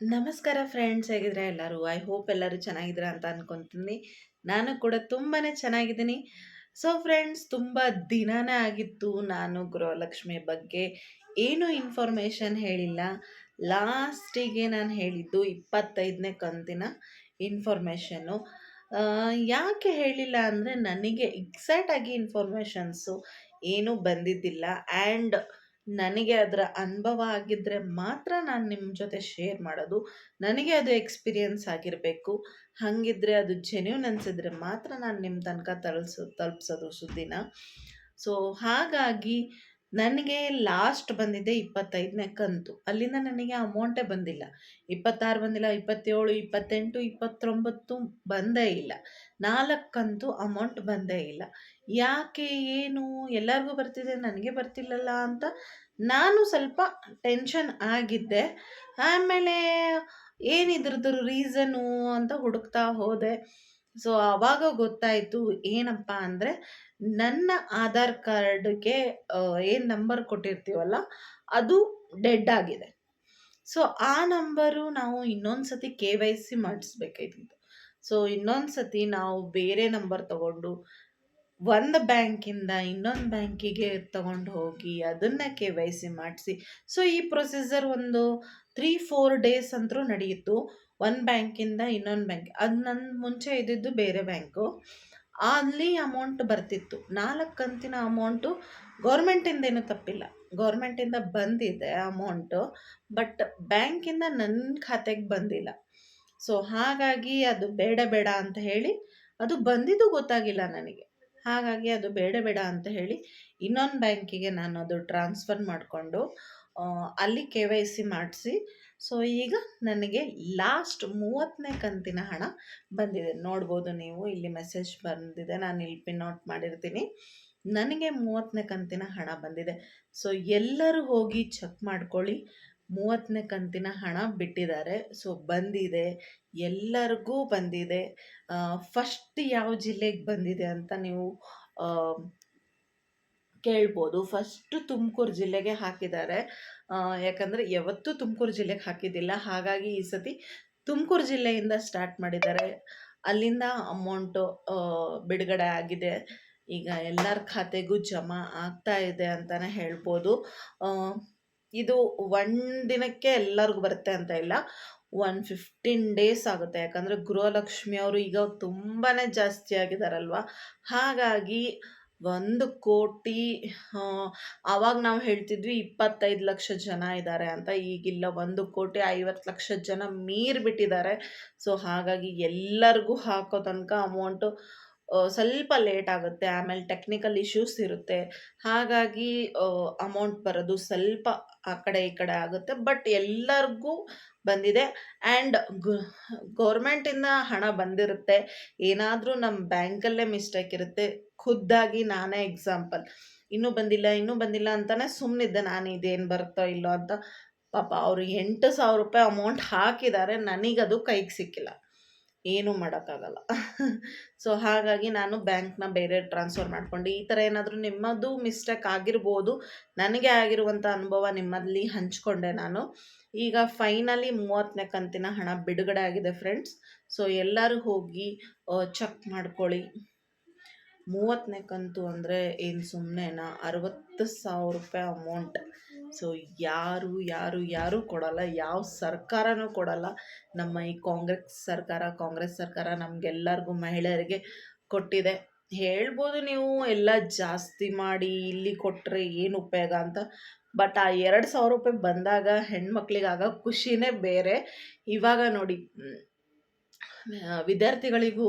ನಮಸ್ಕಾರ ಫ್ರೆಂಡ್ಸ್, ಹೇಗಿದ್ರೆ ಎಲ್ಲರೂ? I hope ಎಲ್ಲರೂ ಚೆನ್ನಾಗಿದ್ದೀರಾ ಅಂತ ಅನ್ಕೊಂತೀನಿ. ನಾನು ಕೂಡ ತುಂಬಾ ಚೆನ್ನಾಗಿದ್ದೀನಿ. ಸೊ ಫ್ರೆಂಡ್ಸ್, ತುಂಬ ದಿನನೇ ಆಗಿತ್ತು ನಾನು ಗೃಹಲಕ್ಷ್ಮಿ ಬಗ್ಗೆ ಏನು ಇನ್ಫಾರ್ಮೇಷನ್ ಹೇಳಿಲ್ಲ. ಲಾಸ್ಟಿಗೆ ನಾನು ಹೇಳಿದ್ದು 25ನೇ ಕಂತಿನ ಇನ್ಫಾರ್ಮೇಷನ್ನು. ಯಾಕೆ ಹೇಳಿಲ್ಲ ಅಂದರೆ ನನಗೆ ಎಕ್ಸಾಕ್ಟಾಗಿ ಇನ್ಫಾರ್ಮೇಷನ್ಸು ಏನೂ ಬಂದಿದ್ದಿಲ್ಲ. ಆ್ಯಂಡ್ ನನಗೆ ಅದರ ಅನುಭವ ಆಗಿದ್ದರೆ ಮಾತ್ರ ನಾನು ನಿಮ್ಮ ಜೊತೆ ಶೇರ್ ಮಾಡೋದು. ನನಗೆ ಅದು ಎಕ್ಸ್ಪೀರಿಯನ್ಸ್ ಆಗಿರಬೇಕು. ಹಾಗಿದ್ರೆ ಅದು ಜೆನ್ಯೂನ್ ಅನಿಸಿದ್ರೆ ಮಾತ್ರ ನಾನು ನಿಮ್ಮ ತನಕ ತಲುಪಿಸೋದು ಸುದ್ದಿನ. ಸೊ ಹಾಗಾಗಿ ನನಗೆ ಲಾಸ್ಟ್ ಬಂದಿದ್ದೆ 25ನೇ ಕಂತು. ಅಲ್ಲಿಂದ ನನಗೆ ಅಮೌಂಟೇ ಬಂದಿಲ್ಲ. 26 ಬಂದಿಲ್ಲ, 27, 28, 29 ಬಂದೇ ಇಲ್ಲ. 4 ಕಂತು ಅಮೌಂಟ್ ಬಂದೇ ಇಲ್ಲ. ಯಾಕೆ, ಏನು, ಎಲ್ಲರಿಗೂ ಬರ್ತಿದೆ ನನಗೆ ಬರ್ತಿಲ್ಲಲ್ಲ ಅಂತ ನಾನು ಸ್ವಲ್ಪ ಟೆನ್ಷನ್ ಆಗಿದ್ದೆ. ಆಮೇಲೆ ಏನಿದ್ರದ್ದು ರೀಸನು ಅಂತ ಹುಡುಕ್ತಾ ಹೋದೆ. ಸೊ ಆವಾಗ ಗೊತ್ತಾಯಿತು ಏನಪ್ಪ ಅಂದರೆ, ನನ್ನ ಆಧಾರ್ ಕಾರ್ಡ್ಗೆ ಏನು ನಂಬರ್ ಕೊಟ್ಟಿರ್ತೀವಲ್ಲ ಅದು ಡೆಡ್ ಆಗಿದೆ. ಸೊ ಆ ನಂಬರು ನಾವು ಇನ್ನೊಂದು ಸತಿ KYC ಮಾಡಿಸ್ಬೇಕಾಗಿತ್ತು. ಸೊ ಇನ್ನೊಂದು ಸತಿ ನಾವು ಬೇರೆ ನಂಬರ್ ತಗೊಂಡು ಒಂದು ಬ್ಯಾಂಕಿಂದ ಇನ್ನೊಂದು ಬ್ಯಾಂಕಿಗೆ ತಗೊಂಡು ಹೋಗಿ ಅದನ್ನು KYC ಮಾಡಿಸಿ. ಸೊ ಈ ಪ್ರೊಸೀಜರ್ ಒಂದು 3-4 ಡೇಸ್ ಅಂತೂ ನಡೆಯಿತು. ಒಂದು ಬ್ಯಾಂಕಿಂದ ಇನ್ನೊಂದು ಬ್ಯಾಂಕ್, ಅದು ನನ್ನ ಮುಂಚೆ ಇದ್ದಿದ್ದು ಬೇರೆ ಬ್ಯಾಂಕು. ಅಲ್ಲಿ ಅಮೌಂಟ್ ಬರ್ತಿತ್ತು. 4 ಕಂತಿನ ಅಮೌಂಟು ಗೌರ್ಮೆಂಟಿಂದೇನು ತಪ್ಪಿಲ್ಲ, ಗೌರ್ಮೆಂಟಿಂದ ಬಂದಿದೆ ಅಮೌಂಟು. ಬಟ್ ಬ್ಯಾಂಕಿಂದ ನನ್ನ ಖಾತೆಗೆ ಬಂದಿಲ್ಲ. ಸೊ ಹಾಗಾಗಿ ಅದು ಬೇಡ ಬೇಡ ಅಂತ ಹೇಳಿ, ಅದು ಬಂದಿದ್ದು ಗೊತ್ತಾಗಿಲ್ಲ ನನಗೆ. ಹಾಗಾಗಿ ಅದು ಬೇಡ ಬೇಡ ಅಂತ ಹೇಳಿ ಇನ್ನೊಂದು ಬ್ಯಾಂಕಿಗೆ ನಾನು ಅದು ಟ್ರಾನ್ಸ್ಫರ್ ಮಾಡಿಕೊಂಡು ಅಲ್ಲಿ KYC ಮಾಡಿಸಿ. ಸೊ ಈಗ ನನಗೆ ಲಾಸ್ಟ್ 30ನೇ ಕಂತಿನ ಹಣ ಬಂದಿದೆ. ನೋಡ್ಬೋದು ನೀವು, ಇಲ್ಲಿ ಮೆಸೇಜ್ ಬಂದಿದೆ, ನಾನು ಇಲ್ಲಿ ಪಿನ್ ಔಟ್ ಮಾಡಿರ್ತೀನಿ. ನನಗೆ 30ನೇ ಕಂತಿನ ಹಣ ಬಂದಿದೆ. ಸೊ ಎಲ್ಲರೂ ಹೋಗಿ ಚೆಕ್ ಮಾಡ್ಕೊಳ್ಳಿ. 30ನೇ ಕಂತಿನ ಹಣ ಬಿಟ್ಟಿದ್ದಾರೆ. ಸೊ ಬಂದಿದೆ, ಎಲ್ಲರಿಗೂ ಬಂದಿದೆ. ಫಸ್ಟ್ ಯಾವ ಜಿಲ್ಲೆಗೆ ಬಂದಿದೆ ಅಂತ ನೀವು ಕೇಳ್ಬೋದು. ಫಸ್ಟು ತುಮಕೂರು ಜಿಲ್ಲೆಗೆ ಹಾಕಿದ್ದಾರೆ. ಯಾಕಂದರೆ ಯಾವತ್ತೂ ತುಮಕೂರು ಜಿಲ್ಲೆಗೆ ಹಾಕಿದ್ದಿಲ್ಲ. ಹಾಗಾಗಿ ಈ ಸತಿ ತುಮಕೂರು ಜಿಲ್ಲೆಯಿಂದ ಸ್ಟಾರ್ಟ್ ಮಾಡಿದ್ದಾರೆ. ಅಲ್ಲಿಂದ ಅಮೌಂಟು ಬಿಡುಗಡೆ ಆಗಿದೆ. ಈಗ ಎಲ್ಲರ ಖಾತೆಗೂ ಜಮಾ ಆಗ್ತಾ ಇದೆ ಅಂತಲೇ ಹೇಳ್ಬೋದು. ಇದು ದಿನಕ್ಕೆ ಎಲ್ಲರಿಗೂ ಬರುತ್ತೆ ಅಂತ ಇಲ್ಲ, 15 ಡೇಸ್ ಆಗುತ್ತೆ. ಯಾಕಂದರೆ ಗೃಹಲಕ್ಷ್ಮಿ ಅವರು ಈಗ ತುಂಬಾ ಜಾಸ್ತಿ ಆಗಿದಾರಲ್ವ. ಹಾಗಾಗಿ 1,00,00,000, ಆವಾಗ ನಾವು ಹೇಳ್ತಿದ್ವಿ 25 ಲಕ್ಷ ಜನ ಇದ್ದಾರೆ ಅಂತ. ಈಗಿಲ್ಲ, 1,50,00,000 ಜನ ಮೀರಿಬಿಟ್ಟಿದ್ದಾರೆ. ಸೊ ಹಾಗಾಗಿ ಎಲ್ಲರಿಗೂ ಹಾಕೋ ತನಕ ಅಮೌಂಟು ಸ್ವಲ್ಪ ಲೇಟ್ ಆಗುತ್ತೆ. ಆಮೇಲೆ ಟೆಕ್ನಿಕಲ್ ಇಶ್ಯೂಸ್ ಇರುತ್ತೆ. ಹಾಗಾಗಿ ಅಮೌಂಟ್ ಬರೋದು ಸ್ವಲ್ಪ ಆ ಕಡೆ ಈ ಕಡೆ ಆಗುತ್ತೆ. ಬಟ್ ಎಲ್ಲರಿಗೂ ಬಂದಿದೆ. ಆ್ಯಂಡ್ ಗೌರ್ಮೆಂಟಿಂದ ಹಣ ಬಂದಿರುತ್ತೆ. ಏನಾದರೂ ನಮ್ಮ ಬ್ಯಾಂಕಲ್ಲೇ ಮಿಸ್ಟೇಕ್ ಇರುತ್ತೆ. ಖುದ್ದಾಗಿ ನಾನೇ ಎಕ್ಸಾಂಪಲ್, ಇನ್ನೂ ಬಂದಿಲ್ಲ ಅಂತಲೇ ಸುಮ್ಮನಿದ್ದೆ ನಾನು, ಇದೇನು ಬರುತ್ತೋ ಇಲ್ಲೋ ಅಂತ. ಪಾಪ ಅವರು 8,000 ರೂಪಾಯಿ ಅಮೌಂಟ್ ಹಾಕಿದ್ದಾರೆ, ನನಗದು ಕೈಗೆ ಸಿಕ್ಕಿಲ್ಲ. ಏನೂ ಮಾಡೋಕ್ಕಾಗಲ್ಲ. ಸೊ ಹಾಗಾಗಿ ನಾನು ಬ್ಯಾಂಕ್ನ ಬೇರೆ ಟ್ರಾನ್ಸ್ಫರ್ ಮಾಡ್ಕೊಂಡು, ಈ ಥರ ಏನಾದರೂ ನಿಮ್ಮದು ಮಿಸ್ಟೇಕ್ ಆಗಿರ್ಬೋದು. ನನಗೆ ಆಗಿರುವಂಥ ಅನುಭವ ನಿಮ್ಮಲ್ಲಿ ಹಂಚ್ಕೊಂಡೆ ನಾನು. ಈಗ ಫೈನಲಿ 30ನೇ ಕಂತಿನ ಹಣ ಬಿಡುಗಡೆ ಆಗಿದೆ ಫ್ರೆಂಡ್ಸ್. ಸೊ ಎಲ್ಲರೂ ಹೋಗಿ ಚೆಕ್ ಮಾಡ್ಕೊಳ್ಳಿ. 30ನೇ ಕಂತು ಅಂದರೆ ಏನು ಸುಮ್ಮನೆನಾ? 60,000 ರೂಪಾಯಿ ಅಮೌಂಟ್. ಸೊ ಯಾರು ಕೊಡಲ್ಲ, ಯಾವ ಸರ್ಕಾರನೂ ಕೊಡಲ್ಲ. ನಮ್ಮ ಈ ಕಾಂಗ್ರೆಸ್ ಸರ್ಕಾರ ನಮಗೆಲ್ಲರಿಗೂ, ಮಹಿಳೆಯರಿಗೆ ಕೊಟ್ಟಿದೆ. ಹೇಳ್ಬೋದು ನೀವು ಎಲ್ಲ ಜಾಸ್ತಿ ಮಾಡಿ ಇಲ್ಲಿ ಕೊಟ್ಟರೆ ಏನು ಉಪಯೋಗ ಅಂತ. ಬಟ್ ಆ 2,000 ರೂಪಾಯಿ ಬಂದಾಗ ಹೆಣ್ಮಕ್ಳಿಗೆ ಆಗ ಖುಷಿನೇ ಬೇರೆ. ಇವಾಗ ನೋಡಿ, ವಿದ್ಯಾರ್ಥಿಗಳಿಗೂ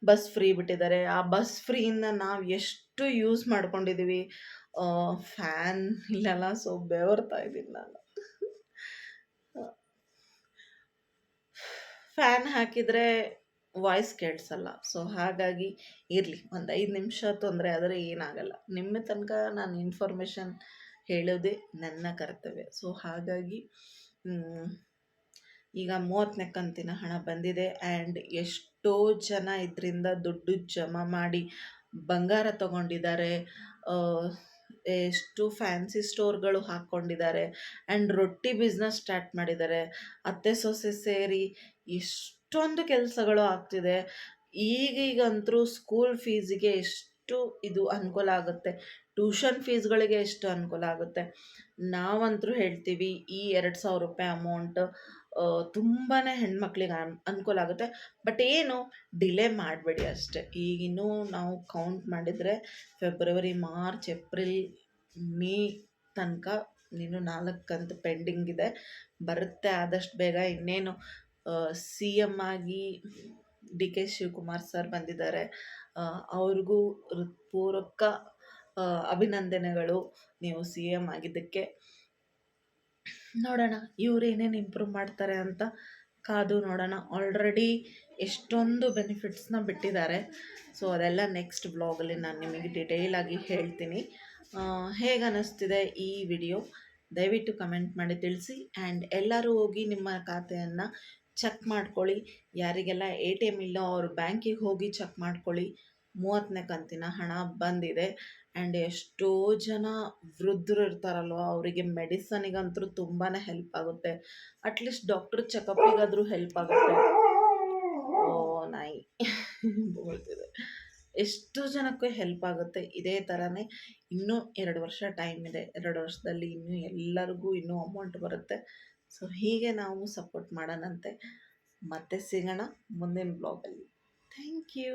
ಬಸ್ ಫ್ರೀ ಬಿಟ್ಟಿದ್ದಾರೆ. ಆ ಬಸ್ ಫ್ರೀಯಿಂದ ನಾವು ಎಷ್ಟು ಯೂಸ್ ಮಾಡ್ಕೊಂಡಿದ್ದೀವಿ. ಫ್ಯಾನ್ ಇಲ್ಲಲ್ಲ, ಸೊ ಬೆವರ್ತಾ ಇದ್ದೀನಿ ನಾನು. ಫ್ಯಾನ್ ಹಾಕಿದರೆ ವಾಯ್ಸ್ ಕೇಳಿಸಲ್ಲ. ಸೊ ಹಾಗಾಗಿ ಇರಲಿ, ಒಂದು 5 ನಿಮಿಷ ತೊಂದರೆ ಆದರೆ ಏನಾಗಲ್ಲ. ನಿಮ್ಮ ತನಕ ನಾನು ಇನ್ಫಾರ್ಮೇಷನ್ ಹೇಳೋದೇ ನನ್ನ ಕರ್ತವ್ಯ. ಸೊ ಹಾಗಾಗಿ ಈಗ 30ನೇ ಕಂತಿನ ಹಣ ಬಂದಿದೆ. ಆ್ಯಂಡ್ ಎಷ್ಟೋ ಜನ ಇದರಿಂದ ದುಡ್ಡು ಜಮಾ ಮಾಡಿ ಬಂಗಾರ ತಗೊಂಡಿದ್ದಾರೆ. ಎಷ್ಟು ಫ್ಯಾನ್ಸಿ ಸ್ಟೋರ್ಗಳು ಹಾಕ್ಕೊಂಡಿದ್ದಾರೆ ಆ್ಯಂಡ್ ರೊಟ್ಟಿ ಬಿಸ್ನೆಸ್ ಸ್ಟಾರ್ಟ್ ಮಾಡಿದ್ದಾರೆ. ಅತ್ತೆ ಸೊಸೆ ಸೇರಿ ಎಷ್ಟೊಂದು ಕೆಲಸಗಳು ಆಗ್ತಿದೆ. ಈಗೀಗಂತೂ ಸ್ಕೂಲ್ ಫೀಸಿಗೆ ಎಷ್ಟು ಇದು ಅನುಕೂಲ ಆಗುತ್ತೆ, ಟ್ಯೂಷನ್ ಫೀಸ್ಗಳಿಗೆ ಎಷ್ಟು ಅನುಕೂಲ ಆಗುತ್ತೆ. ನಾವಂತೂ ಹೇಳ್ತೀವಿ ಈ ₹2,000 ಅಮೌಂಟ್ ತುಂಬಾ ಹೆಣ್ಮಕ್ಳಿಗೆ ಅನುಕೂಲ ಆಗುತ್ತೆ. ಬಟ್ ಏನು ಡಿಲೇ ಮಾಡಬೇಡಿ ಅಷ್ಟೆ. ಈಗಿನ್ನೂ ನಾವು ಕೌಂಟ್ ಮಾಡಿದರೆ ಫೆಬ್ರವರಿ, ಮಾರ್ಚ್, ಏಪ್ರಿಲ್, ಮೇ ತನಕ ಇನ್ನೂ 4 ಕಂತು ಪೆಂಡಿಂಗ್ ಇದೆ. ಬರುತ್ತೆ ಆದಷ್ಟು ಬೇಗ. ಇನ್ನೇನು ಸಿ ಎಮ್ ಆಗಿ ಡಿ ಕೆ ಶಿವಕುಮಾರ್ ಸರ್ ಬಂದಿದ್ದಾರೆ. ಅವ್ರಿಗೂ ಹೃತ್ಪೂರ್ವಕ ಅಭಿನಂದನೆಗಳು, ನೀವು ಸಿ ಎಮ್ ಆಗಿದ್ದಕ್ಕೆ. ನೋಡೋಣ ಇವ್ರು ಏನೇನು ಇಂಪ್ರೂವ್ ಮಾಡ್ತಾರೆ ಅಂತ ಕಾದು ನೋಡೋಣ. ಆಲ್ರೆಡಿ ಎಷ್ಟೊಂದು ಬೆನಿಫಿಟ್ಸ್ನ ಬಿಟ್ಟಿದ್ದಾರೆ. ಸೊ ಅದೆಲ್ಲ ನೆಕ್ಸ್ಟ್ ವ್ಲಾಗಲ್ಲಿ ನಾನು ನಿಮಗೆ ಡಿಟೇಲಾಗಿ ಹೇಳ್ತೀನಿ. ಹೇಗೆ ಅನ್ನಿಸ್ತಿದೆ ಈ ವಿಡಿಯೋ ದಯವಿಟ್ಟು ಕಮೆಂಟ್ ಮಾಡಿ ತಿಳಿಸಿ. ಆ್ಯಂಡ್ ಎಲ್ಲರೂ ಹೋಗಿ ನಿಮ್ಮ ಖಾತೆಯನ್ನು ಚೆಕ್ ಮಾಡ್ಕೊಳ್ಳಿ. ಯಾರಿಗೆಲ್ಲ ATM ಇಲ್ಲೋ ಅವ್ರು ಬ್ಯಾಂಕಿಗೆ ಹೋಗಿ ಚೆಕ್ ಮಾಡ್ಕೊಳ್ಳಿ. 30ನೇ ಕಂತಿನ ಹಣ ಬಂದಿದೆ. ಆ್ಯಂಡ್ ಎಷ್ಟೋ ಜನ ವೃದ್ಧರು ಇರ್ತಾರಲ್ವ, ಅವರಿಗೆ ಮೆಡಿಸನಿಗಂತೂ ತುಂಬಾ ಹೆಲ್ಪ್ ಆಗುತ್ತೆ. ಅಟ್ಲೀಸ್ಟ್ ಡಾಕ್ಟ್ರ್ ಚೆಕಪ್ಪಿಗಾದರೂ ಹೆಲ್ಪ್ ಆಗುತ್ತೆ. ಓ ನಾಯಿ ಬೋಳ್ತಿದೆ. ಎಷ್ಟು ಜನಕ್ಕೆ ಹೆಲ್ಪ್ ಆಗುತ್ತೆ. ಇದೇ ಥರನೇ ಇನ್ನೂ 2 ವರ್ಷ ಟೈಮ್ ಇದೆ. 2 ವರ್ಷದಲ್ಲಿ ಇನ್ನೂ ಎಲ್ಲರಿಗೂ ಇನ್ನೂ ಅಮೌಂಟ್ ಬರುತ್ತೆ. ಸೊ ಹೀಗೆ ನಾವು ಸಪೋರ್ಟ್ ಮಾಡೋಣಂತೆ. ಮತ್ತೆ ಸಿಗೋಣ ಮುಂದಿನ ಬ್ಲಾಗಲ್ಲಿ. Thank you.